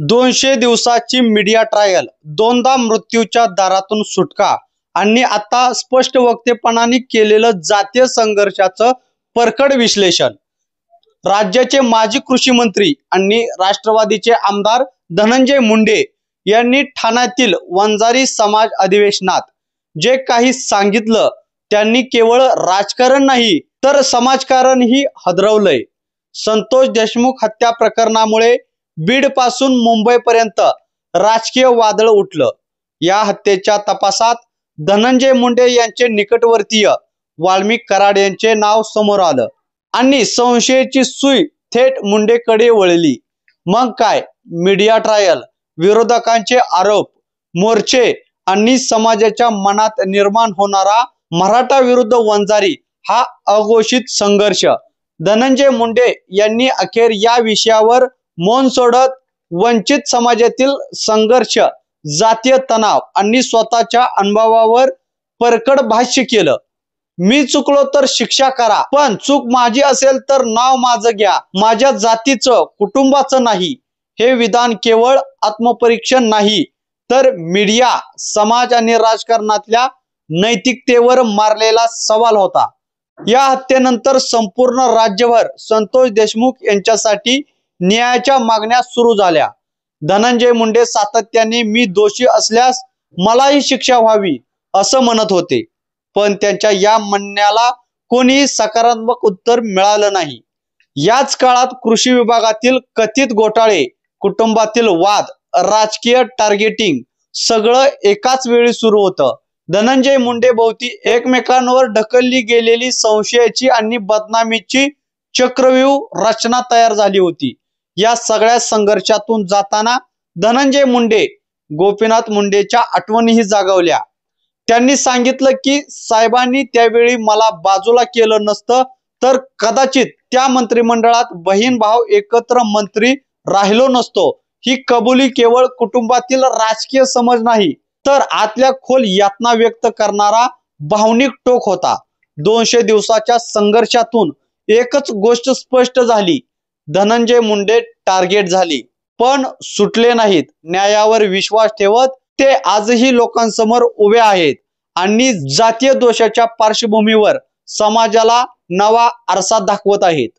200 दिवसाची media trial, दोनदा मृत्यूच्या दारातून सुटका आणि आता स्पष्ट वक्तेपणाने केलेलं जातीय संघर्षाचं परखड विश्लेषण. राज्याचे माजी कृषी मंत्री आणि राष्ट्रवादीचे आमदार धनंजय मुंडे यांनी ठाण्यातील वंजारी समाज अधिवेशनात जे काही सांगितलं त्यांनी केवळ राजकारण नाही तर समाजकारणही हादरवलंय. संतोष देशमुख हत्या प्रकरणामुळे बीड पासून मुंबईपर्यंत राजकीय वादळ उठलं. या हत्येच्या तपासात धनंजय मुंडे यांचे निकटवर्तीय वाल्मिक कराड यांचे नाव समोर आलं आणि संशयाची सुई थेट मुंडेकडे वळली. मग काय मीडिया ट्रायल, विरोधकांचे आरोप, मोर्चे आणि समाजाच्या मनात निर्माण होणारा मराठा विरुद्ध वंजारी हा अघोषित संघर्ष. धनंजय मुंडे यांनी अखेर या विषयावर मौन सोडत वंचित समाजातील संघर्ष, जातीय तणाव आणि स्वतःच्या अनुभवावर परखड भाष्य केलं. मी चुकलो तर शिक्षा करा, पण चूक माझी असेल तर नाव माझं घ्या, माझ्या जातीचं, कुटुंबाचं नाही. हे विधान केवळ आत्मपरीक्षण नाही तर मीडिया, समाज आणि राजकारणातल्या नैतिकतेवर मारलेला सवाल होता. या हत्येनंतर संपूर्ण राज्यभर संतोष देशमुख यांच्यासाठी न्यायाच्या मागण्या सुरू झाल्या. धनंजय मुंडे सातत्याने मी दोषी असल्यास मलाही शिक्षा व्हावी असं म्हणत होते, पण त्यांच्या या म्हणण्याला कोणीही सकारात्मक उत्तर मिळालं नाही. याच काळात कृषी विभागातील कथित घोटाळे, कुटुंबातील वाद, राजकीय टार्गेटिंग सगळं एकाच वेळी सुरू होतं. धनंजय मुंडे भोवती एकमेकांवर ढकलली गेलेली संशयाची आणि बदनामीची चक्रव्यूह रचना तयार झाली होती. या सगळ्या संघर्षातून जाताना धनंजय मुंडे गोपीनाथ मुंडेच्या आठवणीही जागवल्या. त्यांनी सांगितलं की साहेबांनी त्यावेळी मला बाजूला केलं नसतं तर कदाचित त्या मंत्रिमंडळात बहीण भाऊ एकत्र मंत्री राहिलो नसतो. ही कबुली केवळ कुटुंबातील राजकीय समज नाही तर आतल्या खोल यातना व्यक्त करणारा भावनिक टोक होता. 200 दिवसाच्या संघर्षातून एकच गोष्ट स्पष्ट झाली, धनंजय मुंडे टार्गेट झाली पण सुटले नाहीत. न्यायावर विश्वास ठेवत ते आजही लोकांसमोर उभे आहेत आणि जातीय दोषाच्या पार्श्वभूमीवर समाजाला नवा आरसा दाखवत आहेत.